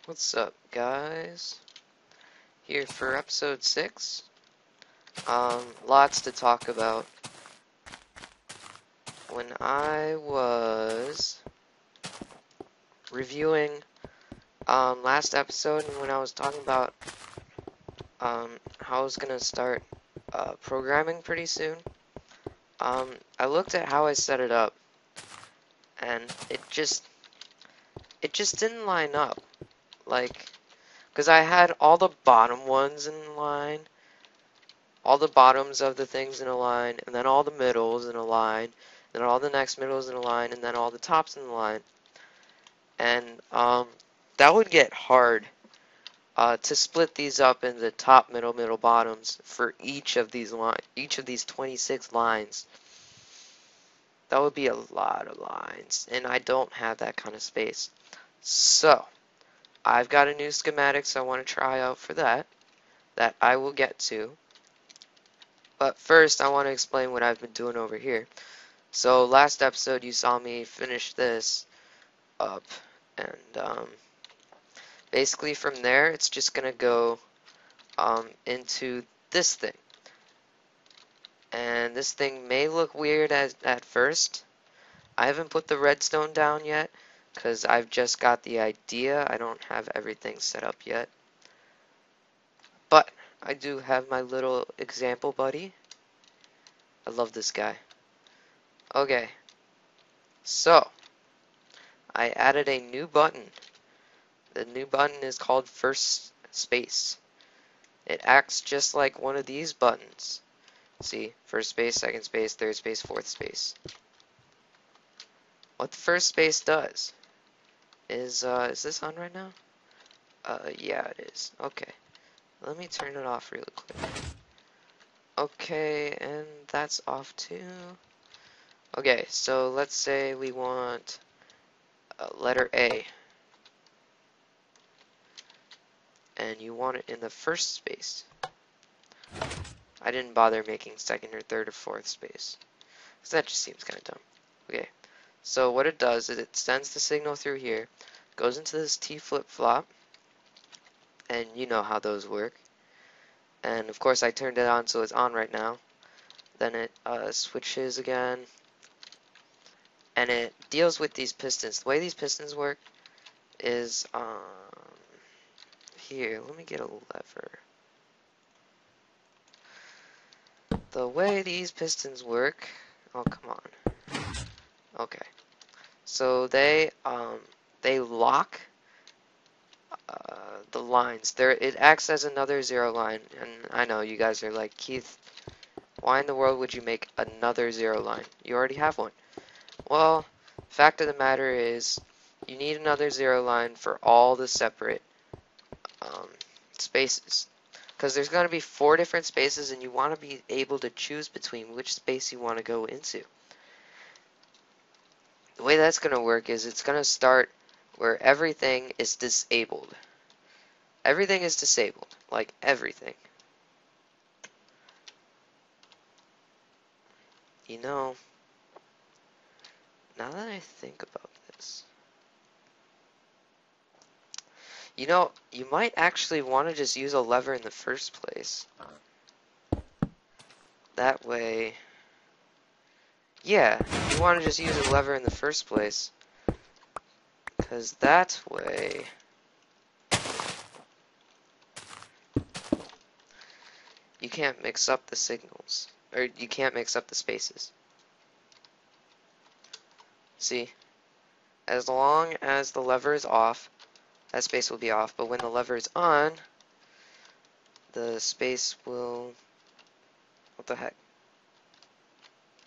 What's up, guys? Here for episode 6. Lots to talk about. When I was reviewing last episode and when I was talking about how I was gonna start programming pretty soon, I looked at how I set it up and it just didn't line up. Like, because I had all the bottom ones in line, all the bottoms of the things in a line, and then all the middles in a line, then all the next middles in a line, and then all the tops in the line. And that would get hard to split these up into top, middle, bottoms for each of these 26 lines. That would be a lot of lines, and I don't have that kind of space. So, I've got a new schematics I want to try out for that I will get to. But first, I want to explain what I've been doing over here. So last episode you saw me finish this up, and basically from there it's just gonna go into this thing. And this thing may look weird at first. I haven't put the redstone down yet because I've just got the idea. I don't have everything set up yet. But I do have my little example buddy. I love this guy. Okay, so I added a new button. The new button is called first space. It acts just like one of these buttons. See, first space, second space, third space, fourth space. What the first space does is this on right now? Yeah, it is. Okay. Let me turn it off really quick. Okay, and that's off too. Okay, so let's say we want letter A. And you want it in the first space. I didn't bother making second or third or fourth space, because that just seems kind of dumb. Okay, so what it does is it sends the signal through here, goes into this T flip-flop, and you know how those work. And of course I turned it on so it's on right now. Then it switches again, and it deals with these pistons. The way these pistons work is, here, let me get a lever. The way these pistons work, oh come on. Okay, so they lock the lines. It acts as another zero line, and I know you guys are like, Keith, why in the world would you make another zero line? You already have one. Well, fact of the matter is, you need another zero line for all the separate spaces. Because there's going to be 4 different spaces, and you want to be able to choose between which space you want to go into. The way that's going to work is it's going to start where everything is disabled. Everything is disabled, like everything. You know, now that I think about this, you know, you might actually want to just use a lever in the first place. That way, yeah, you want to just use a lever in the first place, because that way, you can't mix up the signals, or you can't mix up the spaces. See, as long as the lever is off, that space will be off, but when the lever is on, the space will, what the heck?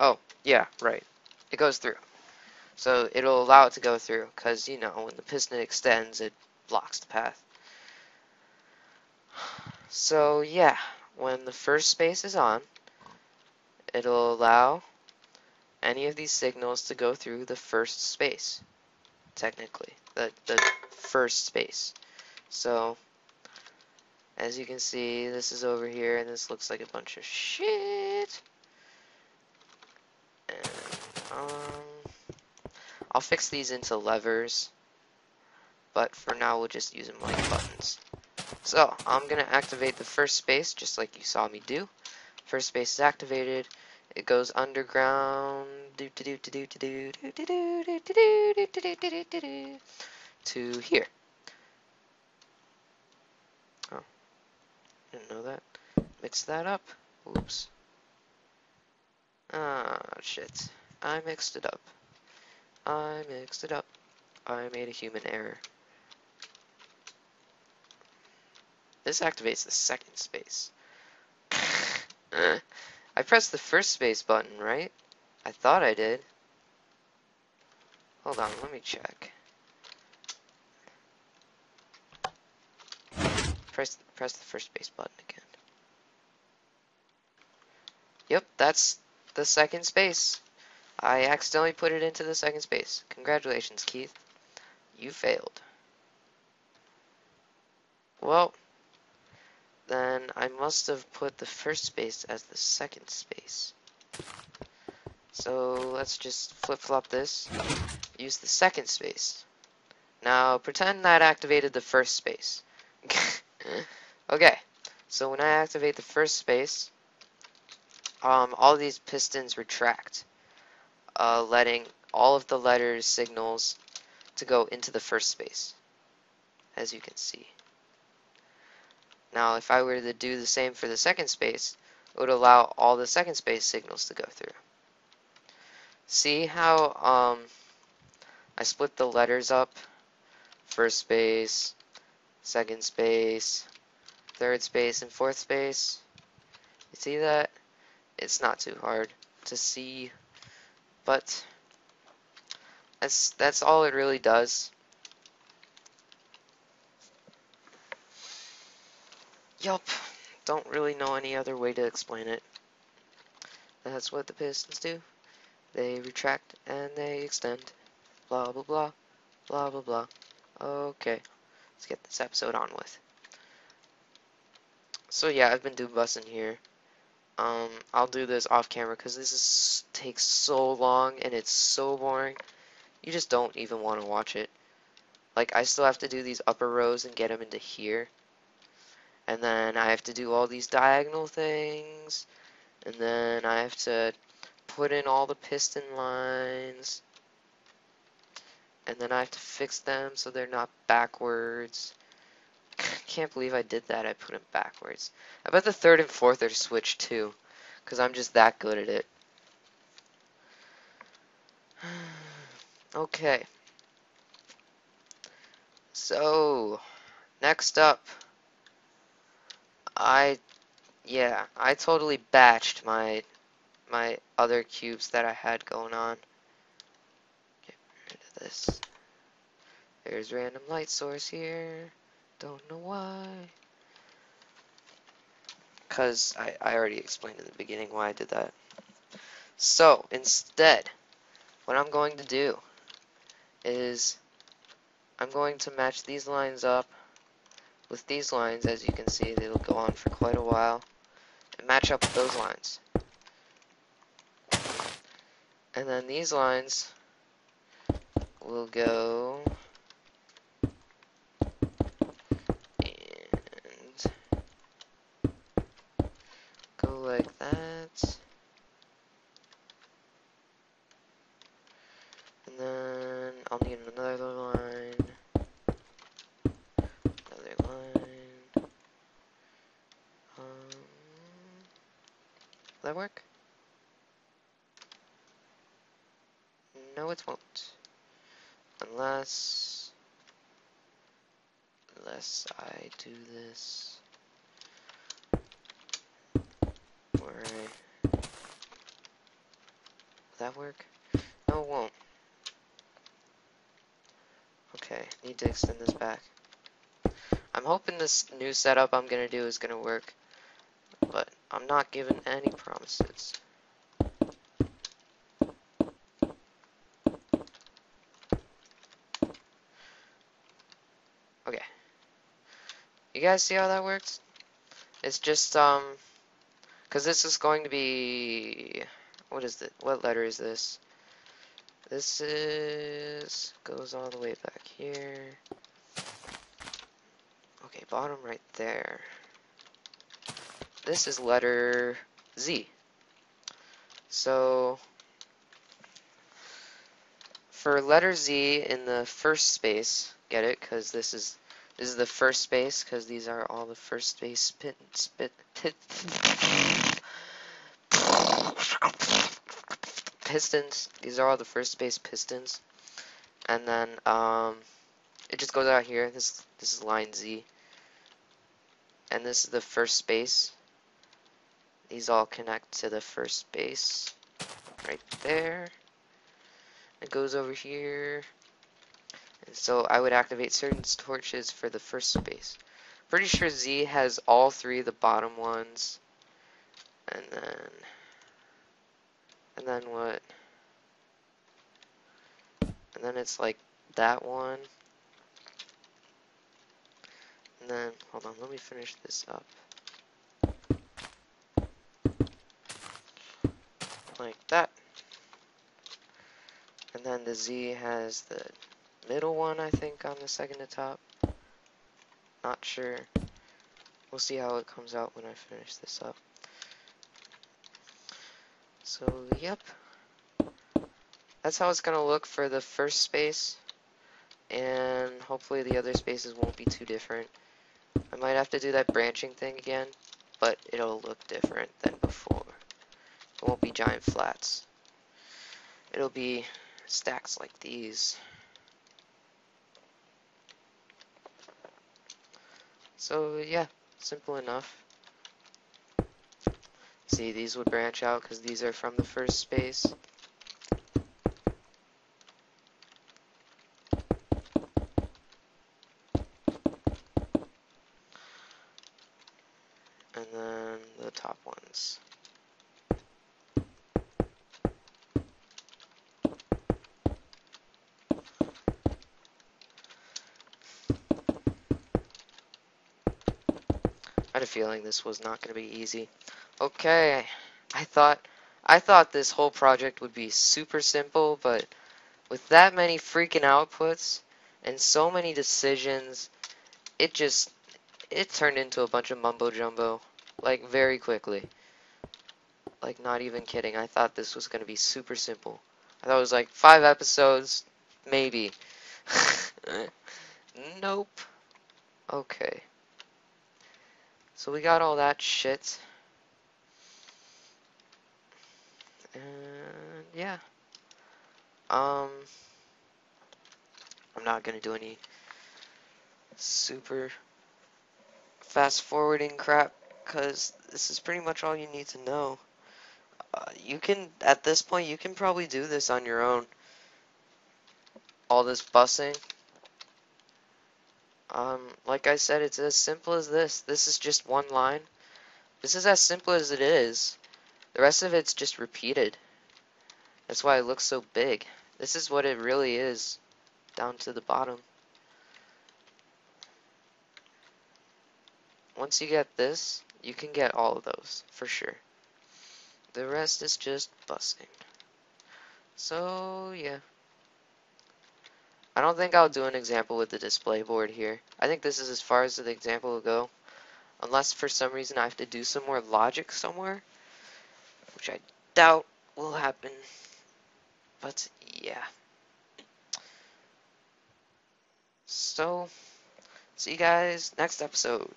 Oh, yeah, right. It goes through. So it'll allow it to go through, because, you know, when the piston extends, it blocks the path. So, yeah, when the first space is on, it'll allow any of these signals to go through the first space, technically, the first space. So, as you can see, this is over here, and this looks like a bunch of shit. And, I'll fix these into levers. but for now we'll just use them like buttons. So I'm gonna activate the first space just like you saw me do. First space is activated. It goes underground to here. Oh, didn't know that. Mix that up. Oops. Ah, shit. I mixed it up. I mixed it up. I made a human error. This activates the second space. I pressed the first space button, right? I thought I did. Hold on, let me check. Press the first space button again. Yep, that's the second space. I accidentally put it into the second space. Congratulations, Keith. You failed. Well, then I must have put the first space as the second space. So let's just flip-flop this. Use the second space. Now pretend that activated the first space. Okay, so when I activate the first space, all these pistons retract, letting all of the letters signals to go into the first space, as you can see. Now if I were to do the same for the second space, it would allow all the second space signals to go through. See how I split the letters up? First space, second space, third space, and fourth space. You see that? It's not too hard to see, but that's all it really does. Yup, don't really know any other way to explain it. That's what the pistons do. They retract and they extend. Blah blah blah, blah blah blah. Okay, let's get this episode on with. So yeah, I've been bussing here. I'll do this off camera because takes so long and it's so boring. You just don't even want to watch it. Like, I still have to do these upper rows and get them into here. And then I have to do all these diagonal things. And then I have to put in all the piston lines. And then I have to fix them so they're not backwards. Can't believe I did that. I put them backwards. I bet the third and fourth are switched too, because I'm just that good at it. Okay. So, next up, I totally batched my other cubes that I had going on. Get rid of this. There's random light source here. Don't know why. Because I already explained in the beginning why I did that. So, instead, what I'm going to do is I'm going to match these lines up with these lines. As you can see, they'll go on for quite a while, and match up with those lines. And then these lines will go and go like that. And then I'll need another line. Another line. Will that work? No, it won't. Unless I do this. Where will that work? No, it won't. Okay, need to extend this back. I'm hoping this new setup I'm gonna do is gonna work, but I'm not giving any promises. Okay. You guys see how that works? It's just, because this is going to be, what is it? What letter is this? This goes all the way back here. Okay, bottom right there. This is letter Z. So for letter Z in the first space, get it? Because this is the first space, because these are all the first space pistons. These are all the first space pistons. And then it just goes out here. This is line Z. And this is the first space. These all connect to the first space right there. It goes over here. And so I would activate certain torches for the first space. Pretty sure Z has all three of the bottom ones. And then what? And then it's like that one. And then, hold on, let me finish this up. Like that. And then the Z has the middle one, I think, on the second to top. Not sure. We'll see how it comes out when I finish this up. So, yep. That's how it's gonna look for the first space. And hopefully the other spaces won't be too different. I might have to do that branching thing again, but it'll look different than before. It won't be giant flats. It'll be stacks like these. So yeah, simple enough. See, these would branch out because these are from the first space. And then the top ones. I had a feeling this was not going to be easy. Okay, I thought this whole project would be super simple, but with that many freaking outputs and so many decisions, it turned into a bunch of mumbo jumbo, like very quickly. Like not even kidding. I thought this was going to be super simple. I thought it was like 5 episodes, maybe. Nope. Okay. So we got all that shit. And yeah. I'm not gonna do any super fast forwarding crap because this is pretty much all you need to know. You can, at this point, you can probably do this on your own. All this bussing. Like I said, it's as simple as this. This is just one line. This is as simple as it is. The rest of it's just repeated. That's why it looks so big. This is what it really is, down to the bottom. Once you get this, you can get all of those, for sure. The rest is just bussing. So, yeah. I don't think I'll do an example with the display board here. I think this is as far as the example will go. Unless for some reason I have to do some more logic somewhere. Which I doubt will happen. But, yeah. So, see you guys next episode.